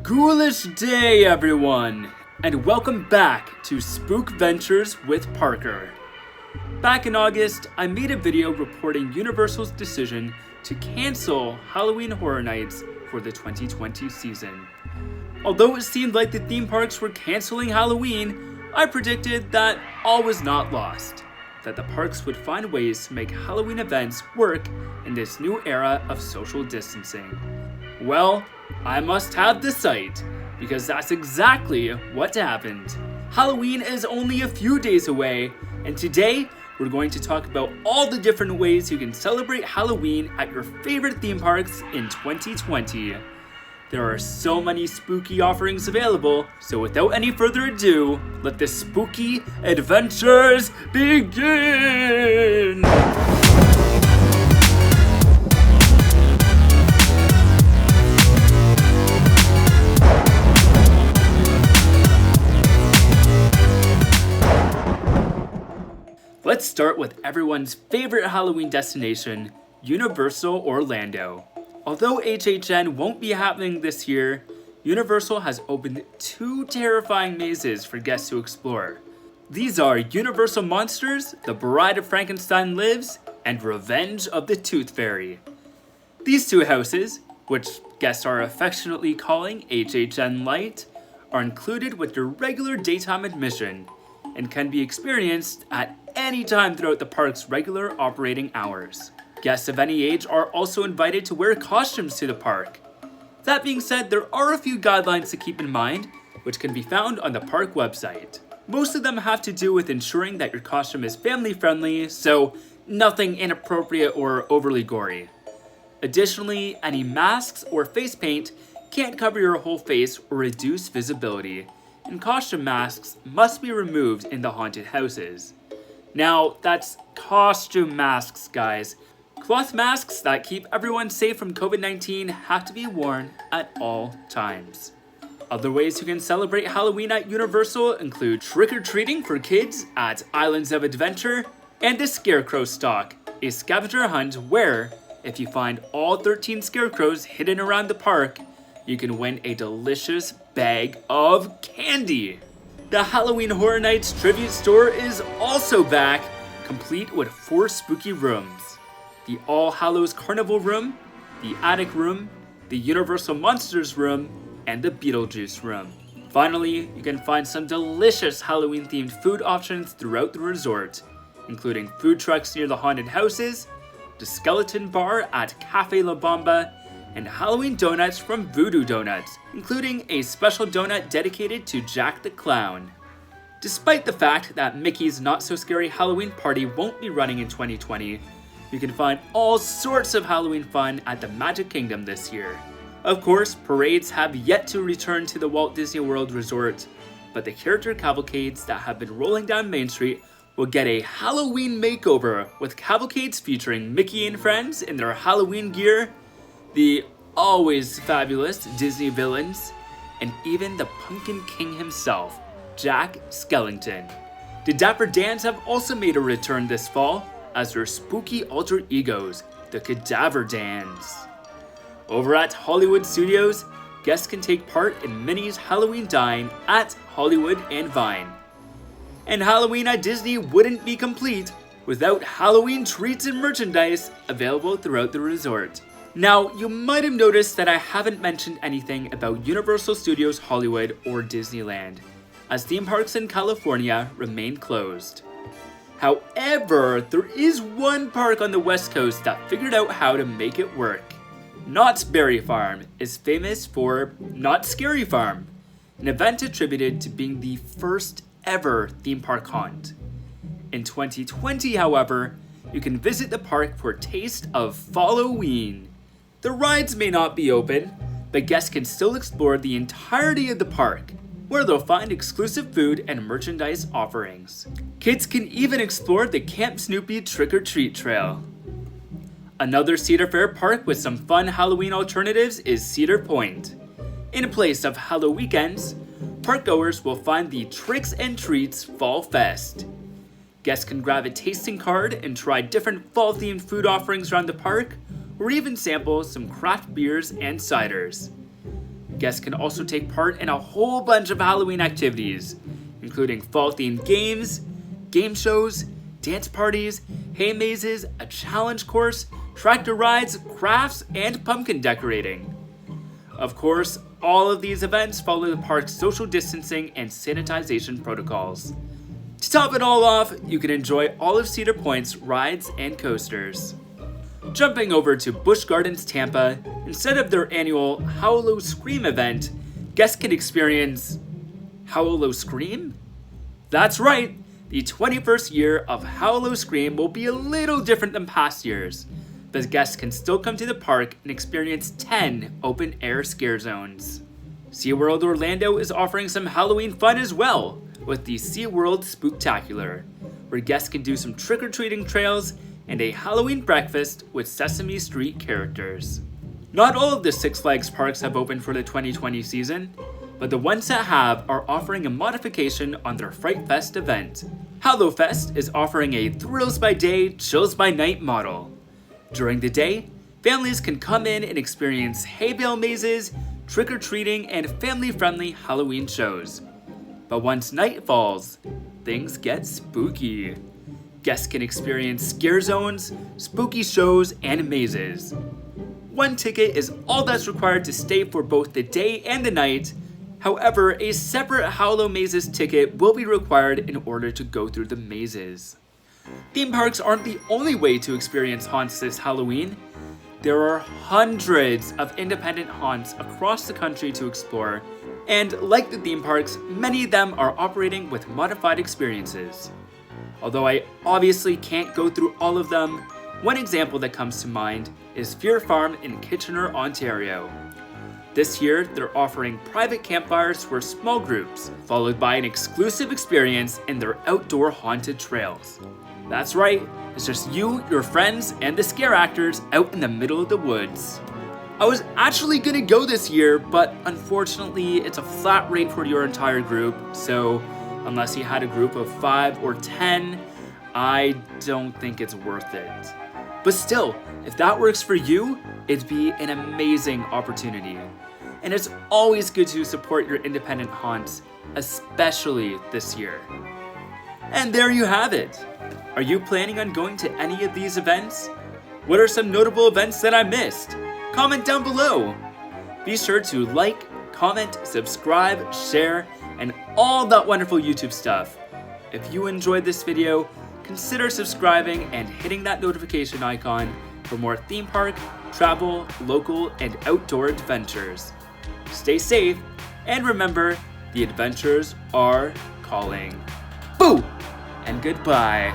Ghoulish day, everyone, and welcome back to Spook Ventures with Parker. Back in August, I made a video reporting Universal's decision to cancel Halloween Horror Nights for the 2020 season. Although it seemed like the theme parks were canceling Halloween, I predicted that all was not lost, that the parks would find ways to make Halloween events work in this new era of social distancing. Well, I must have the site, because that's exactly what happened. Halloween is only a few days away, and today we're going to talk about all the different ways you can celebrate Halloween at your favorite theme parks in 2020. There are so many spooky offerings available, so without any further ado, let the spooky adventures begin! Let's start with everyone's favorite Halloween destination, Universal Orlando. Although HHN won't be happening this year, Universal has opened two terrifying mazes for guests to explore. These are Universal Monsters, The Bride of Frankenstein Lives, and Revenge of the Tooth Fairy. These two houses, which guests are affectionately calling HHN Light, are included with your regular daytime admission and can be experienced at any time throughout the park's regular operating hours. Guests of any age are also invited to wear costumes to the park. That being said, there are a few guidelines to keep in mind, which can be found on the park website. Most of them have to do with ensuring that your costume is family friendly, so nothing inappropriate or overly gory. Additionally, any masks or face paint can't cover your whole face or reduce visibility, and costume masks must be removed in the haunted houses. Now, that's costume masks, guys. Cloth masks that keep everyone safe from COVID-19 have to be worn at all times. Other ways you can celebrate Halloween at Universal include trick-or-treating for kids at Islands of Adventure and the Scarecrow Stalk, a scavenger hunt where, if you find all 13 scarecrows hidden around the park, you can win a delicious bag of candy. The Halloween Horror Nights Tribute Store is also back, complete with 4 spooky rooms. The All Hallows Carnival Room, the Attic Room, the Universal Monsters Room, and the Beetlejuice Room. Finally, you can find some delicious Halloween-themed food options throughout the resort, including food trucks near the haunted houses, the Skeleton Bar at Cafe La Bamba, and Halloween donuts from Voodoo Donuts, including a special donut dedicated to Jack the Clown. Despite the fact that Mickey's Not So Scary Halloween Party won't be running in 2020, you can find all sorts of Halloween fun at the Magic Kingdom this year. Of course, parades have yet to return to the Walt Disney World Resort, but the character cavalcades that have been rolling down Main Street will get a Halloween makeover with cavalcades featuring Mickey and friends in their Halloween gear, the always fabulous Disney villains, and even the Pumpkin King himself, Jack Skellington. The Dapper Dans have also made a return this fall as their spooky alter egos, the Cadaver Dans. Over at Hollywood Studios, guests can take part in Minnie's Halloween Dine at Hollywood and Vine. And Halloween at Disney wouldn't be complete without Halloween treats and merchandise available throughout the resort. Now, you might have noticed that I haven't mentioned anything about Universal Studios Hollywood or Disneyland, as theme parks in California remain closed. However, there is one park on the West Coast that figured out how to make it work. Knott's Berry Farm is famous for Knott's Scary Farm, an event attributed to being the first ever theme park haunt. In 2020, however, you can visit the park for a taste of Falloween. The rides may not be open, but guests can still explore the entirety of the park, where they'll find exclusive food and merchandise offerings. Kids can even explore the Camp Snoopy Trick-or-Treat Trail. Another Cedar Fair park with some fun Halloween alternatives is Cedar Point. In place of Halloween weekends, parkgoers will find the Tricks and Treats Fall Fest. Guests can grab a tasting card and try different fall-themed food offerings around the park, or even sample some craft beers and ciders. Guests can also take part in a whole bunch of Halloween activities, including fall-themed games, game shows, dance parties, hay mazes, a challenge course, tractor rides, crafts, and pumpkin decorating. Of course, all of these events follow the park's social distancing and sanitization protocols. To top it all off, you can enjoy all of Cedar Point's rides and coasters. Jumping over to Busch Gardens Tampa, instead of their annual Howl-O-Scream event, guests can experience Howl-O-Scream? That's right, the 21st year of Howl-O-Scream will be a little different than past years, but guests can still come to the park and experience 10 open-air scare zones. SeaWorld Orlando is offering some Halloween fun as well, with the SeaWorld Spooktacular, where guests can do some trick-or-treating trails and a Halloween breakfast with Sesame Street characters. Not all of the Six Flags parks have opened for the 2020 season, but the ones that have are offering a modification on their Fright Fest event. HalloFest is offering a Thrills by Day, Chills by Night model. During the day, families can come in and experience hay bale mazes, trick-or-treating, and family-friendly Halloween shows. But once night falls, things get spooky. Guests can experience scare zones, spooky shows, and mazes. One ticket is all that's required to stay for both the day and the night. However, a separate Howl-O-Mazes ticket will be required in order to go through the mazes. Theme parks aren't the only way to experience haunts this Halloween. There are hundreds of independent haunts across the country to explore, and like the theme parks, many of them are operating with modified experiences. Although I obviously can't go through all of them, one example that comes to mind is Fear Farm in Kitchener, Ontario. This year, they're offering private campfires for small groups, followed by an exclusive experience in their outdoor haunted trails. That's right, it's just you, your friends, and the scare actors out in the middle of the woods. I was actually gonna go this year, but unfortunately, it's a flat rate for your entire group, so unless you had a group of 5 or 10, I don't think it's worth it. But still, if that works for you, it'd be an amazing opportunity. And it's always good to support your independent haunts, especially this year. And there you have it. Are you planning on going to any of these events? What are some notable events that I missed? Comment down below. Be sure to like, comment, subscribe, share, and all that wonderful YouTube stuff. If you enjoyed this video, consider subscribing and hitting that notification icon for more theme park, travel, local, and outdoor adventures. Stay safe, and remember, the adventures are calling. Boo! And goodbye.